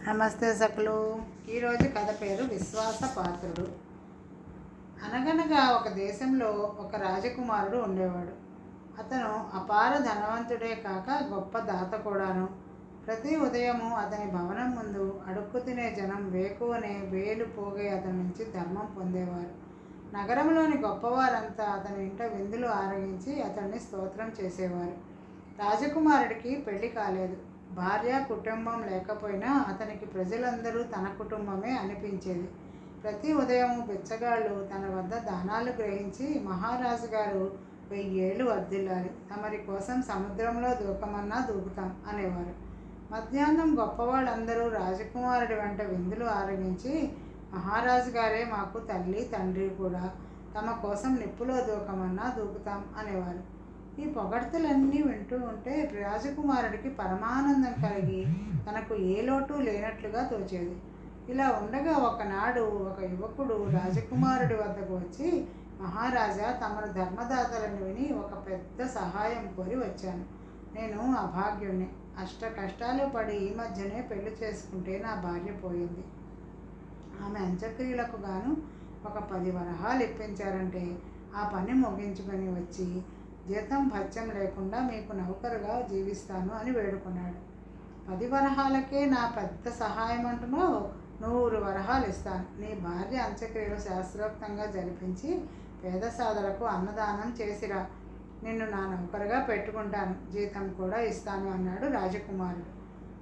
నమస్తే సకలు. ఈరోజు కథ పేరు విశ్వాసపాత్రుడు. అనగనగా ఒక దేశంలో ఒక రాజకుమారుడు ఉండేవాడు. అతను అపార ధనవంతుడే కాక గొప్ప దాత కూడాను. ప్రతి ఉదయము అతని భవనం ముందు అడుక్కు తినే జనం వేకువనే వేలు పోగే అతని నుంచి ధర్మం పొందేవారు. నగరంలోని గొప్పవారంతా అతని ఇంట విందులు ఆరగించి అతన్ని స్తోత్రం చేసేవారు. రాజకుమారుడికి పెళ్లి కాలేదు. భార్య కుటుంబం లేకపోయినా అతనికి ప్రజలందరూ తన కుటుంబమే అనిపించేది. ప్రతి ఉదయము బిచ్చగాళ్ళు తన వద్ద దానాలు గ్రహించి, మహారాజు గారు 1000 ఏళ్ళు వర్ధిల్లాలి, తమరి కోసం సముద్రంలో దూకమన్నా దూకుతాం అనేవారు. మధ్యాహ్నం గొప్పవాళ్ళందరూ రాజకుమారుడి వెంట విందులు ఆరగించి, మహారాజు గారే మాకు తల్లి తండ్రి కూడా, తమ కోసం నిప్పులో దూకమన్నా దూకుతాం అనేవారు. ఈ పొగడ్తలన్నీ వింటూ ఉంటే రాజకుమారుడికి పరమానందం కలిగి తనకు ఏ లోటు లేనట్లుగా తోచేది. ఇలా ఉండగా ఒకనాడు ఒక యువకుడు రాజకుమారుడి వద్దకు వచ్చి, మహారాజా, తమరు ధర్మదాతలను విని ఒక పెద్ద సహాయం కోరి వచ్చాను. నేను అభాగ్యుణ్ణి. అష్ట కష్టాలు పడి ఈ మధ్యనే పెళ్లి చేసుకుంటే నా భార్య పోయింది. ఆమె అంత్యక్రియలకు గాను ఒక 10 వరహాలు ఇప్పించారంటే ఆ పని ముగించుకొని వచ్చి జీతం భత్యం లేకుండా మీకు నౌకరుగా జీవిస్తాను అని వేడుకున్నాడు. 10 వరహాలకే నా పెద్ద సహాయం అంటున్నావు? 100 వరహాలు ఇస్తాను. నీ భార్య అంత్యక్రియలు శాస్త్రోక్తంగా జరిపించి పేద సాధలకు అన్నదానం చేసిరా. నిన్ను నా నౌకరుగా పెట్టుకుంటాను, జీతం కూడా ఇస్తాను అన్నాడు రాజకుమారుడు.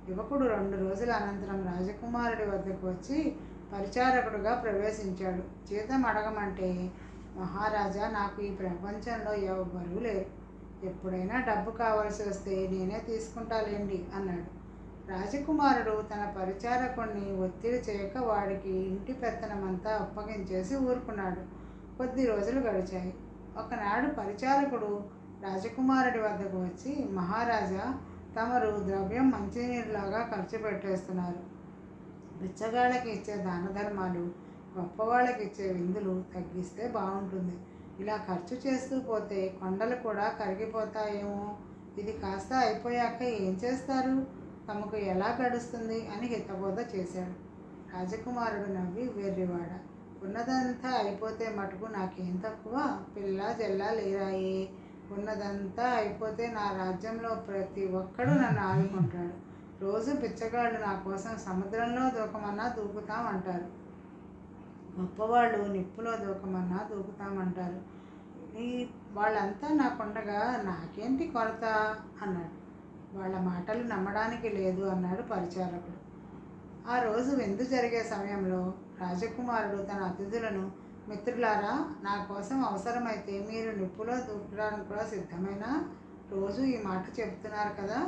యువకుడు 2 రోజుల అనంతరం రాజకుమారుడి వద్దకు వచ్చి పరిచారకుడుగా ప్రవేశించాడు. జీతం అడగమంటే, మహారాజా, నాకు ఈ ప్రపంచంలో ఎవ్వరూ లేరు. ఎప్పుడైనా డబ్బు కావాల్సి వస్తే నేనే తీసుకుంటాలేండి అన్నాడు. రాజకుమారుడు తన పరిచారకుణ్ణి ఒత్తిడి చేయక వాడికి ఇంటి పెత్తనమంతా అప్పగించేసి ఊరుకున్నాడు. కొద్ది రోజులు గడిచాయి. ఒకనాడు పరిచారకుడు రాజకుమారుడి వద్దకు వచ్చి, మహారాజా, తమరు ద్రవ్యం మంచినీరులాగా ఖర్చు పెట్టేస్తున్నారు. బిచ్చగాళ్ళకి ఇచ్చే దాన ధర్మాలు, గొప్పవాళ్ళకి ఇచ్చే విందులు తగ్గిస్తే బాగుంటుంది. ఇలా ఖర్చు చేస్తూ పోతే కొండలు కూడా కరిగిపోతాయేమో. ఇది కాస్త అయిపోయాక ఏం చేస్తారు? తమకు ఎలా గడుస్తుంది అని హితబోధ చేశాడు. రాజకుమారుడు నవ్వి, వెర్రివాడ, ఉన్నదంతా అయిపోతే మటుకు నాకేం తక్కువ? పిల్ల జల్లా లేరాయే. ఉన్నదంతా అయిపోతే నా రాజ్యంలో ప్రతి ఒక్కడూ నన్ను ఆదుకుంటాడు. రోజు బిచ్చగాళ్ళు నా కోసం సముద్రంలో దూకమన్నా దూకుతామంటారు. గొప్పవాళ్ళు నిప్పులో దూకమన్నా దూకుతామంటారు. వాళ్ళంతా నాకుండగా నాకేంటి కొరత అన్నాడు. వాళ్ళ మాటలు నమ్మడానికి లేదు అన్నాడు పరిచారకుడు. ఆ రోజు విందు జరిగే సమయంలో రాజకుమారుడు తన అతిథులను, మిత్రులారా, నా కోసం అవసరమైతే మీరు నిప్పులో దూకడానికి కూడా సిద్ధమేనా? రోజు ఈ మాట చెబుతున్నారు కదా,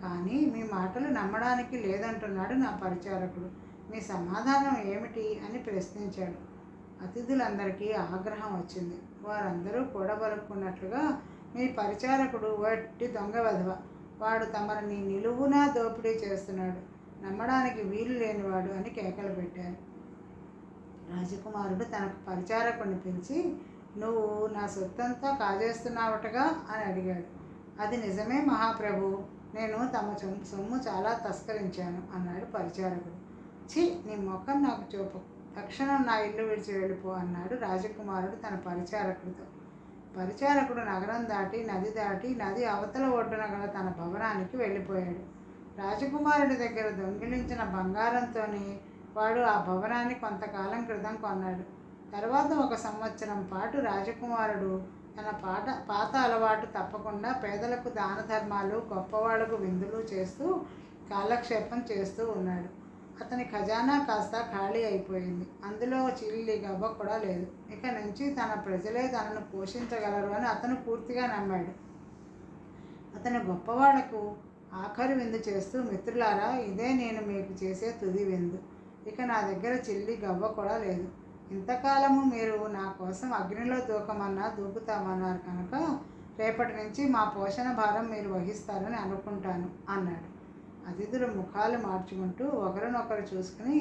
కానీ మీ మాటలు నమ్మడానికి లేదంటున్నాడు నా పరిచారకుడు. మీ సమాధానం ఏమిటి అని ప్రశ్నించాడు. అతిథులందరికీ ఆగ్రహం వచ్చింది. వారందరూ కూడబలుక్కున్నట్లుగా, మీ పరిచారకుడు వట్టి దొంగ వెధవ, వాడు తమరిని నిలువునా దోపిడీ చేస్తున్నాడు, నమ్మడానికి వీలు లేనివాడు అని కేకలు పెట్టారు. రాజకుమారుడు తన పరిచారకుడిని పిలిచి, నువ్వు నా సొత్తంతా కాజేస్తున్నావటగా అని అడిగాడు. అది నిజమే మహాప్రభు, నేను తమ సొమ్ము చాలా తస్కరించాను అన్నాడు పరిచారకుడు. ఛీ, నీ ముఖం నాకు చూపు, తక్షణం నా ఇల్లు విడిచి వెళ్ళిపో అన్నాడు రాజకుమారుడు తన పరిచారకుడితో. పరిచారకుడు నగరం దాటి నది అవతల ఒడ్డున గల తన భవనానికి వెళ్ళిపోయాడు. రాజకుమారుడి దగ్గర దొంగిలించిన బంగారంతోనే వాడు ఆ భవనాన్ని కొంతకాలం క్రితం కొన్నాడు. తర్వాత 1 సంవత్సరం పాటు రాజకుమారుడు తన పాత అలవాటు తప్పకుండా పేదలకు దాన ధర్మాలు, గొప్పవాళ్లకు విందులు చేస్తూ కాలక్షేపం చేస్తూ ఉన్నాడు. అతని ఖజానా కాస్త ఖాళీ అయిపోయింది. అందులో చిల్లి గవ్వ కూడా లేదు. ఇక నుంచి తన ప్రజలే తనను పోషించగలరు అని అతను పూర్తిగా నమ్మాడు. అతను గొప్పవాళ్లకు ఆఖరి విందు చేస్తూ, మిత్రులారా, ఇదే నేను మీకు చేసే తుది విందు. ఇక నా దగ్గర చిల్లి గవ్వ కూడా లేదు. ఇంతకాలము మీరు నా కోసం అగ్నిలో దూకమన్నా దూకుతామన్నారు కనుక రేపటి నుంచి మా పోషణ భారం మీరు వహిస్తారని అనుకుంటాను అన్నాడు. అతిథులు ముఖాలు మార్చుకుంటూ ఒకరినొకరు చూసుకుని,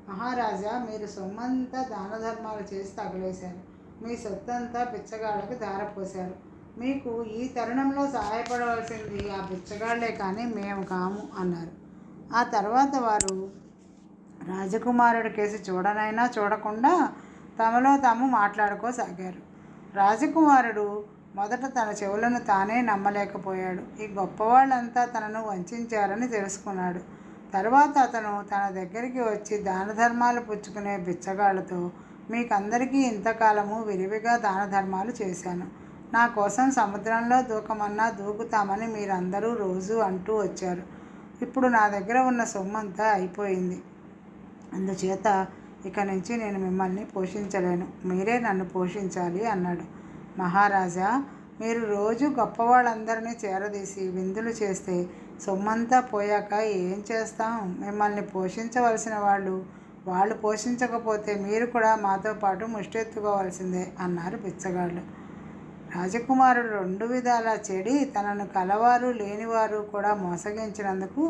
మహారాజా, మీరు సొమ్మంతా దాన ధర్మాలు చేసి తగలేశారు. మీ సొత్తంతా బిచ్చగాళ్ళకి ధారపోశారు. మీకు ఈ తరుణంలో సహాయపడవలసింది ఆ బిచ్చగాళ్లే కానీ మేము కాము అన్నారు. ఆ తర్వాత వారు రాజకుమారుడి కేసి చూడనైనా చూడకుండా తమలో తాము మాట్లాడుకోసాగారు. రాజకుమారుడు మొదట తన చెవులను తానే నమ్మలేకపోయాడు. ఈ గొప్పవాళ్ళంతా తనను వంచారని తెలుసుకున్నాడు. తర్వాత అతను తన దగ్గరికి వచ్చి దాన ధర్మాలు పుచ్చుకునే బిచ్చగాళ్ళతో, మీకందరికీ ఇంతకాలము విరివిగా దాన ధర్మాలు చేశాను. నా కోసం సముద్రంలో దూకమన్నా దూకుతామని మీరందరూ రోజు అంటూ వచ్చారు. ఇప్పుడు నా దగ్గర ఉన్న సొమ్మంతా అయిపోయింది. అందుచేత ఇక నుంచి నేను మిమ్మల్ని పోషించలేను, మీరే నన్ను పోషించాలి అన్నాడు. మహారాజా, మీరు రోజు గొప్పవాళ్ళందరినీ చేరదీసి విందులు చేస్తే సొమ్మంతా పోయాక ఏం చేస్తాం? మిమ్మల్ని పోషించవలసిన వాళ్ళు పోషించకపోతే మీరు కూడా మాతో పాటు ముష్టెత్తుకోవాల్సిందే అన్నారు బిచ్చగాళ్ళు. రాజకుమారుడు 2 విధాలా చెడి తనను కలవారు లేనివారు కూడా మోసగించినందుకు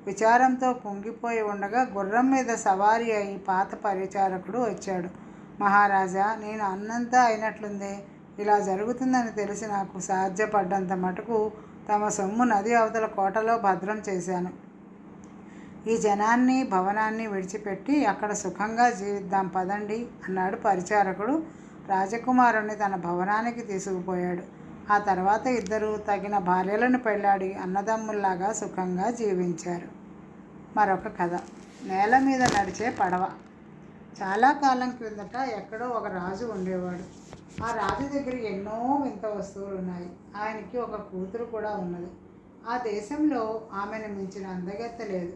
విచారంతో కుంగిపోయి ఉండగా గుర్రం మీద సవారీ అయి పాత పరిచారకుడు వచ్చాడు. మహారాజా, నేను అన్నంతా అయినట్లుందే. ఇలా జరుగుతుందని తెలిసి నాకు సాధ్యపడ్డంత మటుకు తమ సొమ్ము నది అవతల కోటలో భద్రం చేశాను. ఈ జనాన్ని భవనాన్ని విడిచిపెట్టి అక్కడ సుఖంగా జీవిద్దాం పదండి అన్నాడు పరిచారకుడు. రాజకుమారుణ్ణి తన భవనానికి తీసుకుపోయాడు. ఆ తర్వాత ఇద్దరు తగిన భార్యలను పెళ్ళాడి అన్నదమ్ముల్లాగా సుఖంగా జీవించారు. మరొక కథ. నేల మీద నడిచే పడవ. చాలా కాలం క్రిందట ఎక్కడో ఒక రాజు ఉండేవాడు. ఆ రాజు దగ్గర ఎన్నో వింత వస్తువులు ఉన్నాయి. ఆయనకి ఒక కూతురు కూడా ఉన్నది. ఆ దేశంలో ఆమెను మించిన అందగత్తె లేదు.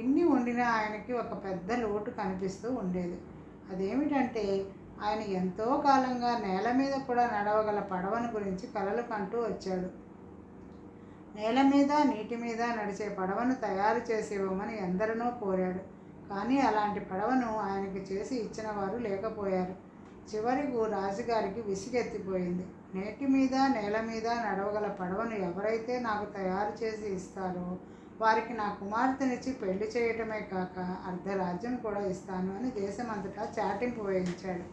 ఇన్ని ఉండినా ఆయనకి ఒక పెద్ద లోటు కనిపిస్తూ ఉండేది. అదేమిటంటే ఆయన ఎంతో కాలంగా నేల మీద కూడా నడవగల పడవను గురించి కలలు కంటూ వచ్చాడు. నేల మీద నీటి మీద నడిచే పడవను తయారు చేసి ఇవ్వమని ఎందరినో కోరాడు. కానీ అలాంటి పడవను ఆయనకి చేసి ఇచ్చిన వారు లేకపోయారు. చివరకు రాజుగారికి విసిగెత్తిపోయింది. నీటి మీద నేల మీద నడవగల పడవను ఎవరైతే నాకు తయారు చేసి ఇస్తారో వారికి నా కుమార్తెనిచ్చి పెళ్లి చేయటమే కాక అర్ధరాజ్యం కూడా ఇస్తాను అని దేశమంతటా చాటింపు వేయించాడు.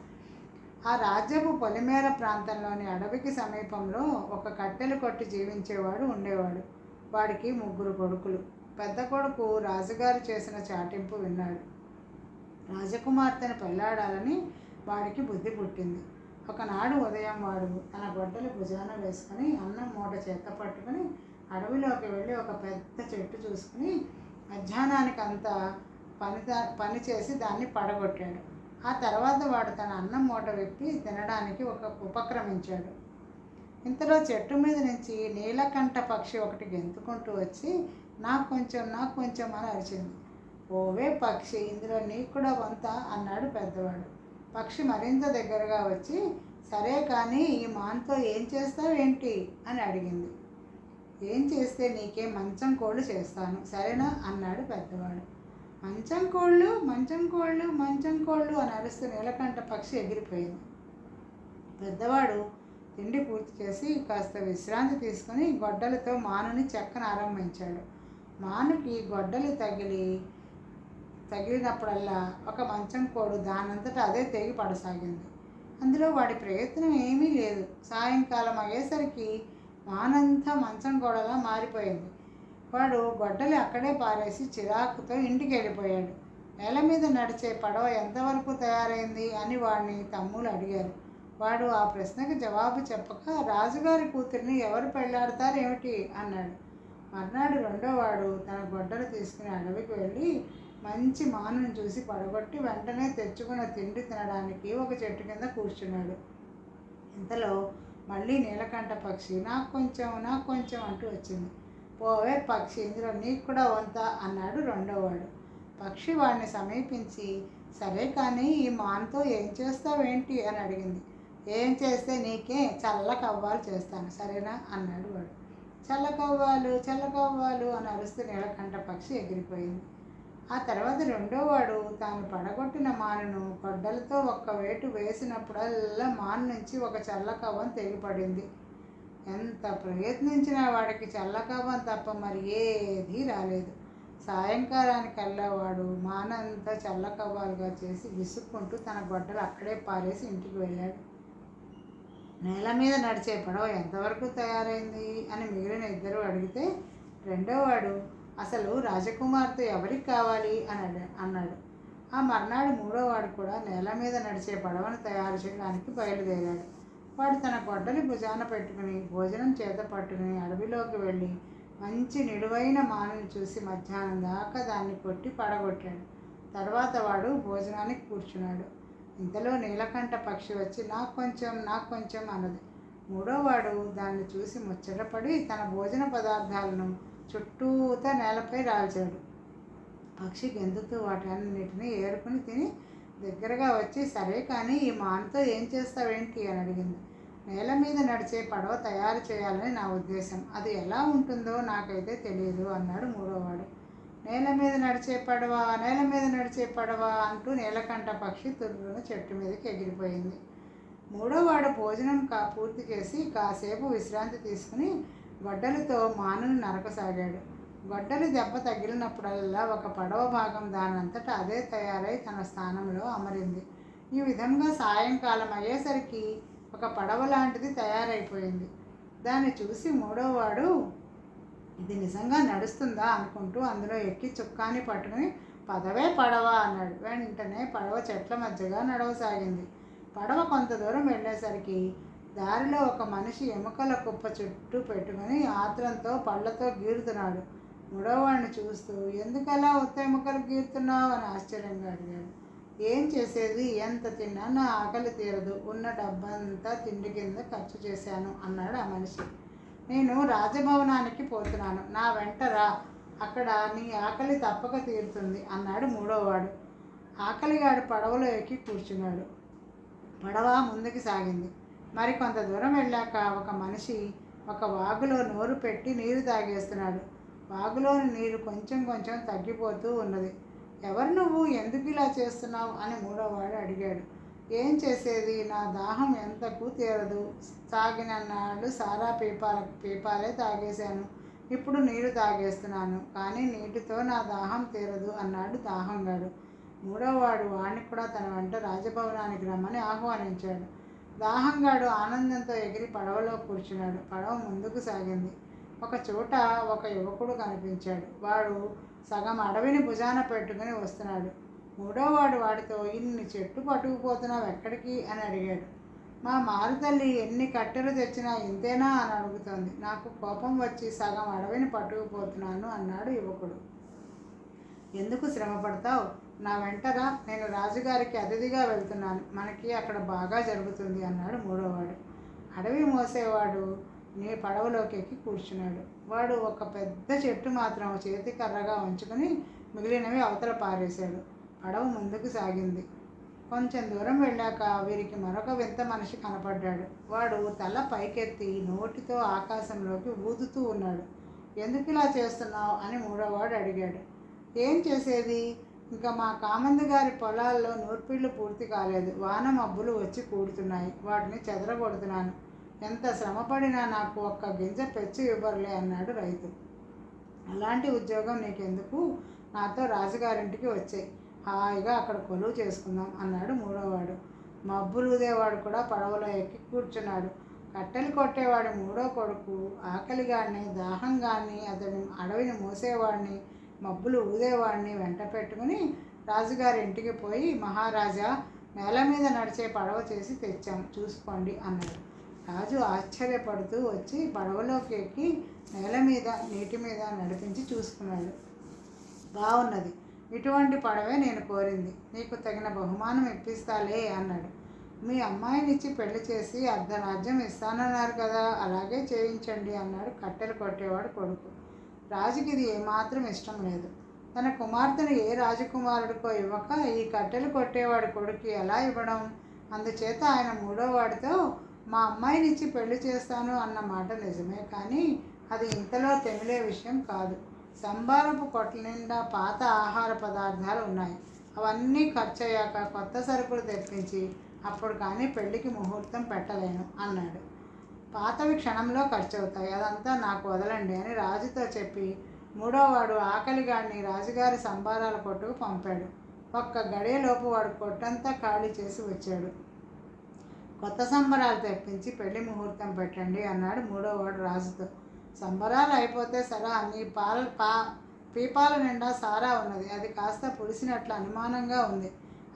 ఆ రాజ్యపు పొలిమేర ప్రాంతంలోని అడవికి సమీపంలో ఒక కట్టెలు కొట్టి జీవించేవాడు ఉండేవాడు. వాడికి 3 కొడుకులు. పెద్ద కొడుకు రాజుగారు చేసిన చాటింపు విన్నాడు. రాజకుమార్తెను పెళ్లాడాలని వాడికి బుద్ధి పుట్టింది. ఒకనాడు ఉదయం వాడు తన గొడ్డలి భుజాన వేసుకుని అన్నం మూట చేత పట్టుకుని అడవిలోకి వెళ్ళి ఒక పెద్ద చెట్టు చూసుకుని మధ్యాహ్నానికి అంతా పని చేసి దాన్ని పడగొట్టాడు. ఆ తర్వాత వాడు తన అన్నం మూట విప్పి తినడానికి ఉపక్రమించాడు. ఇంతలో చెట్టు మీద నుంచి నీలకంఠ పక్షి ఒకటి గెంతుకుంటూ వచ్చి నాకు కొంచెం అని అరిచింది. ఓవే పక్షి, ఇందులో నీకు కూడా వంత అన్నాడు పెద్దవాడు. పక్షి మరింత దగ్గరగా వచ్చి సరే కానీ ఈ మాన్తో ఏం చేస్తావేంటి అని అడిగింది. ఏం చేస్తే నీకే మంచం కోళ్ళు చేస్తాను సరేనా అన్నాడు పెద్దవాడు. మంచం కోళ్ళు అని అరుస్తూ నీలకంఠ పక్షి ఎగిరిపోయింది. పెద్దవాడు తిండి పూర్తి చేసి కాస్త విశ్రాంతి తీసుకుని గొడ్డలతో మానుని చెక్కను ఆరంభించాడు. మానుకి గొడ్డలి తగిలినప్పుడల్లా ఒక మంచం కోడు దానంతటా అదే తెగి పడసాగింది. అందులో వాడి ప్రయత్నం ఏమీ లేదు. సాయంకాలం అయ్యేసరికి మానంతా మంచం గోడలా మారిపోయింది. వాడు గొడ్డలి అక్కడే పారేసి చిరాకుతో ఇంటికి వెళ్ళిపోయాడు. నేల మీద నడిచే పడవ ఎంతవరకు తయారైంది అని వాడిని తమ్ముళ్ళు అడిగారు. వాడు ఆ ప్రశ్నకు జవాబు చెప్పక రాజుగారి కూతురిని ఎవరు పెళ్ళాడతారేమిటి అన్నాడు. మర్నాడు రెండోవాడు తన గొడ్డలు తీసుకుని అడవికి వెళ్ళి మంచి మానును చూసి పడగొట్టి వెంటనే తెచ్చుకున్న తిండి తినడానికి ఒక చెట్టు కింద కూర్చున్నాడు. ఇంతలో మళ్ళీ నీలకంఠ పక్షి నాకు కొంచెం అంటూ వచ్చింది. పోవే పక్షి, ఇందులో నీకు కూడా వంత అన్నాడు రెండోవాడు. పక్షి వాడిని సమీపించి సరే కానీ ఈ మాన్తో ఏం చేస్తావేంటి అని అడిగింది. ఏం చేస్తే నీకే చల్ల కవ్వాలు చేస్తాను సరేనా అన్నాడు వాడు. చల్లకవ్వాలు అని అరుస్తూ నీలకంఠ పక్షి ఎగిరిపోయింది. ఆ తర్వాత రెండోవాడు తాను పడగొట్టిన మానును గొడ్డలతో ఒక్క వేటు వేసినప్పుడల్లా మాను నుంచి ఒక చల్లకవ్వం తెగిపడింది. ఎంత ప్రయత్నించినా వాడికి చల్లకవ్వం తప్ప మరి ఏదీ రాలేదు. సాయంకాలానికల్లా వాడు మానంతా చల్లకవ్వాలుగా చేసి విసుక్కుంటూ తన గొడ్డలు అక్కడే పారేసి ఇంటికి వెళ్ళాడు. నేల మీద నడిచే పడవ ఎంతవరకు తయారైంది అని మిగిలిన ఇద్దరు అడిగితే రెండోవాడు అసలు రాజకుమార్తె ఎవరికి కావాలి అని అన్నాడు. ఆ మర్నాడు మూడోవాడు కూడా నేల మీద నడిచే పడవను తయారు చేయడానికి బయలుదేరాడు. వాడు తన గొడ్డలి భుజాన పెట్టుకుని భోజనం చేత పట్టుకుని అడవిలోకి వెళ్ళి మంచి నిలువైన మానుని చూసి మధ్యాహ్నం దాకా దాన్ని కొట్టి పడగొట్టాడు. తర్వాత వాడు భోజనానికి కూర్చున్నాడు. ఇంతలో నీలకంఠ పక్షి వచ్చి నాకు కొంచెం అన్నది. మూడోవాడు దాన్ని చూసి ముచ్చటపడి తన భోజన పదార్థాలను చుట్టూతా నేలపై రాల్చాడు. పక్షి గెంతుతూ వాటన్నిటిని ఏరుకుని తిని దగ్గరగా వచ్చి, సరే కానీ ఈ మానుతో ఏం చేస్తావేంటి అని అడిగింది. నేల మీద నడిచే పడవ తయారు చేయాలని నా ఉద్దేశం. అది ఎలా ఉంటుందో నాకైతే తెలియదు అన్నాడు మూడోవాడు. నేల మీద నడిచే పడవ అంటూ నీలకంఠ పక్షి తుర్రున చెట్టు మీదకి ఎగిరిపోయింది. మూడోవాడు భోజనం పూర్తి చేసి కాసేపు విశ్రాంతి తీసుకుని గొడ్డలితో మానుని నరకసాగాడు. గొడ్డలి దెబ్బ తగిలినప్పుడల్లా ఒక పడవ భాగం దానంతటా అదే తయారై తన స్థానంలో అమరింది. ఈ విధంగా సాయంకాలం అయ్యేసరికి ఒక పడవ లాంటిది తయారైపోయింది. దాన్ని చూసి మూడోవాడు ఇది నిజంగా నడుస్తుందా అనుకుంటూ అందులో ఎక్కి చుక్కాని పట్టుకుని పదవే పడవ అన్నాడు. వెంటనే పడవ చెట్ల మధ్యగా నడవసాగింది. పడవ కొంత దూరం వెళ్ళేసరికి దారిలో ఒక మనిషి ఎముకల కుప్ప చుట్టూ పెట్టుకుని ఆత్రంతో పళ్ళతో గీరుతున్నాడు. మూడోవాడిని చూస్తూ, ఎందుకలా ఉత్త ఎముకలు గీరుతున్నావు అని ఆశ్చర్యంగా అడిగాడు. ఏం చేసేది, ఎంత తిన్నా నా ఆకలి తీరదు, ఉన్న డబ్బంతా తిండి కింద ఖర్చు చేశాను అన్నాడు ఆ మనిషి. నేను రాజభవనానికి పోతున్నాను, నా వెంట రా, అక్కడ నీ ఆకలి తప్పక తీరుతుంది అన్నాడు మూడోవాడు. ఆకలిగాడు పడవలో ఎక్కి కూర్చున్నాడు. పడవ ముందుకు సాగింది. మరి కొంత దూరం వెళ్ళాక ఒక మనిషి ఒక వాగులో నోరు పెట్టి నీరు తాగేస్తున్నాడు. వాగులోని నీరు కొంచెం కొంచెం తగ్గిపోతూ ఉన్నది. ఎవరు నువ్వు, ఎందుకు ఇలా చేస్తున్నావు అని మూడోవాడు అడిగాడు. ఏం చేసేది, నా దాహం ఎంతకు తీరదు, తాగినన్నాళ్ళు సారా పీపాలే తాగేశాను, ఇప్పుడు నీరు తాగేస్తున్నాను, కానీ నీటితో నా దాహం తీరదు అన్నాడు దాహంగాడు. మూడోవాడు వాడిని కూడా తన వెంట రాజభవనానికి రమ్మని ఆహ్వానించాడు. దాహంగాడు ఆనందంతో ఎగిరి పడవలో కూర్చున్నాడు. పడవ ముందుకు సాగింది. ఒక చోట ఒక యువకుడు కనిపించాడు. వాడు సగం అడవిని భుజాన పెట్టుకుని వస్తున్నాడు. మూడోవాడు వాడితో, ఇన్ని చెట్టు పట్టుకుపోతున్నావు ఎక్కడికి అని అడిగాడు. మా మారుతల్లి ఎన్ని కట్టెలు తెచ్చినా ఇంతేనా అని అడుగుతోంది. నాకు కోపం వచ్చి సగం అడవిని పట్టుకుపోతున్నాను అన్నాడు యువకుడు. ఎందుకు శ్రమ పడతావు, నా వెంటరా, నేను రాజుగారికి అతిథిగా వెళ్తున్నాను, మనకి అక్కడ బాగా జరుగుతుంది అన్నాడు మూడోవాడు. అడవి మోసేవాడు నీ పడవలోకి ఎక్కి కూర్చున్నాడు. వాడు ఒక పెద్ద చెట్టు మాత్రం చేతి కర్రగా ఉంచుకొని మిగిలినవి అవతల పారేశాడు. పడవ ముందుకు సాగింది. కొంచెం దూరం వెళ్ళాక వీరికి మరొక వింత మనిషి కనపడ్డాడు. వాడు తల పైకెత్తి నోటితో ఆకాశంలోకి ఊదుతూ ఉన్నాడు. ఎందుకు ఇలా చేస్తున్నావు అని మూడోవాడు అడిగాడు. ఏం చేసేది, ఇంకా మా కామంది గారి పొలాల్లో నూర్పిళ్ళు పూర్తి కాలేదు, వాన మబ్బులు వచ్చి కూడుతున్నాయి, వాటిని చెదరగొడుతున్నాను, ఎంత శ్రమపడినా నాకు ఒక్క గింజ పెచ్చు ఇవ్వరులే అన్నాడు రైతు. అలాంటి ఉద్యోగం నీకెందుకు, నాతో రాజుగారింటికి వచ్చాయి, హాయిగా అక్కడ కొలువు చేసుకుందాం అన్నాడు మూడోవాడు. మబ్బులు ఊదేవాడు కూడా పడవలో ఎక్కి కూర్చున్నాడు. కట్టెలు కొట్టేవాడు మూడో కొడుకు ఆకలిగాడిని, దాహంగాన్ని, అతని అడవిని మోసేవాడిని, మబ్బులు ఊదేవాడిని వెంట పెట్టుకుని రాజుగారి ఇంటికి పోయి, మహారాజా, నేల మీద నడిచే పడవ చేసి తెచ్చాం, చూసుకోండి అన్నాడు. రాజు ఆశ్చర్యపడుతూ వచ్చి పడవలోకి ఎక్కి నేల మీద నీటి మీద నడిపించి చూసుకున్నాడు. బాగున్నది, ఇటువంటి పడవే నేను కోరింది, నీకు తగిన బహుమానం ఇప్పిస్తాలే అన్నాడు. మీ అమ్మాయినిచ్చి పెళ్లి చేసి అర్ధరాజ్యం ఇస్తానన్నారు కదా, అలాగే చేయించండి అన్నాడు కట్టెలు కొట్టేవాడు కొడుకు. రాజుకి ఇది ఏమాత్రం ఇష్టం లేదు. తన కుమార్తెను ఏ రాజకుమారుడికో ఇవ్వక ఈ కట్టెలు కొట్టేవాడు కొడుకు ఎలా ఇవ్వడం? అందుచేత ఆయన మూడోవాడితో, మా అమ్మాయినిచ్చి పెళ్లి చేస్తాను అన్న మాట నిజమే, కానీ అది ఇంతలో తెమిలే విషయం కాదు. సంబారపు కొట్ల నిండా పాత ఆహార పదార్థాలు ఉన్నాయి, అవన్నీ ఖర్చు అయ్యాక కొత్త సరుకులు తెప్పించి అప్పుడు కానీ పెళ్లికి ముహూర్తం పెట్టలేను అన్నాడు. పాతవి క్షణంలో ఖర్చు అవుతాయి, అదంతా నాకు వదలండి అని రాజుతో చెప్పి మూడోవాడు ఆకలిగాడిని రాజుగారి సంబారాల కొట్టుకు పంపాడు. ఒక్క గడియలోపు వాడు కొట్టంతా ఖాళీ చేసి వచ్చాడు. కొత్త సంబరాలు తెప్పించి పెళ్లి ముహూర్తం పెట్టండి అన్నాడు మూడోవాడు రాజుతో. సంబరాలు అయిపోతే సరా, పీపాల నిండా సారా ఉన్నది. అది కాస్త పులిసినట్లు అనుమానంగా ఉంది.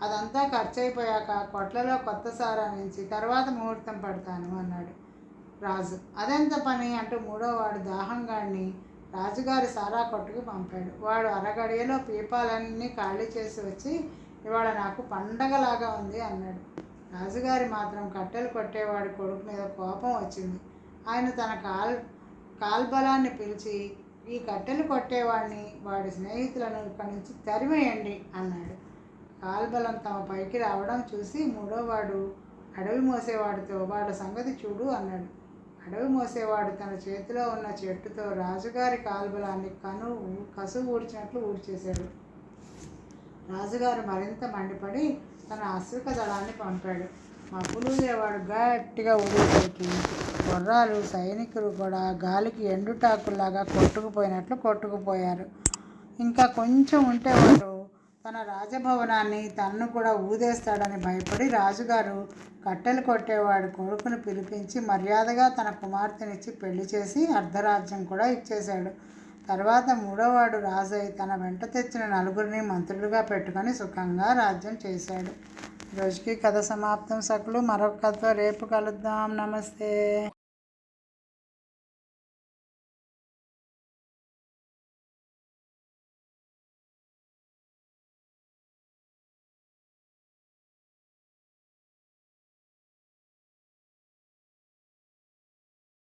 అదంతా ఖర్చయిపోయాక కొట్లలో కొత్త సారా నుంచి తర్వాత ముహూర్తం పడతాను అన్నాడు రాజు. అదెంత పని అంటూ మూడోవాడు దాహంగాడిని రాజుగారి సారా కొట్టుకు పంపాడు. వాడు అరగడియలో పీపాలన్నీ ఖాళీ చేసి వచ్చి, ఇవాళ నాకు పండగలాగా ఉంది అన్నాడు. రాజుగారి మాత్రం కట్టెలు కొట్టేవాడి కొడుకు మీద కోపం వచ్చింది. ఆయన తన కాల్బలాన్ని పిలిచి, ఈ కట్టెలు కొట్టేవాడిని వాడి స్నేహితులను ఇక్కడి నుంచి తరిమేయండి అన్నాడు. కాల్బలం తమ పైకి రావడం చూసి మూడోవాడు అడవి మోసేవాడితో, వాడి సంగతి చూడు అన్నాడు. అడవి మోసేవాడు తన చేతిలో ఉన్న చెట్టుతో రాజుగారి కాల్బలాన్ని కసు ఊడ్చినట్లు ఊడ్చేశాడు. రాజుగారు మరింత మండిపడి తన అశ్విక దళాన్ని పంపాడు. మబ్బులూదేవాడు గట్టిగా ఊడేసరికి గుర్రాలు సైనికులు కూడా గాలికి ఎండుటాకుల్లాగా కొట్టుకుపోయారు. ఇంకా కొంచెం ఉంటే వాడు తన రాజభవనాన్ని తన్ను కూడా ఊదేస్తాడని భయపడి రాజుగారు కట్టెలు కొట్టేవాడు కొడుకును పిలిపించి మర్యాదగా తన కుమార్తెనిచ్చి పెళ్లి చేసి అర్ధరాజ్యం కూడా ఇచ్చేశాడు. తర్వాత మూడోవాడు రాజై తన వెంట తెచ్చిన 9 మంత్రులుగా పెట్టుకొని సుఖంగా రాజ్యం చేశాడు. రోజుకి కథ సమాప్తం సకులు. మరొక కథతో రేపు కలుద్దాం. నమస్తే.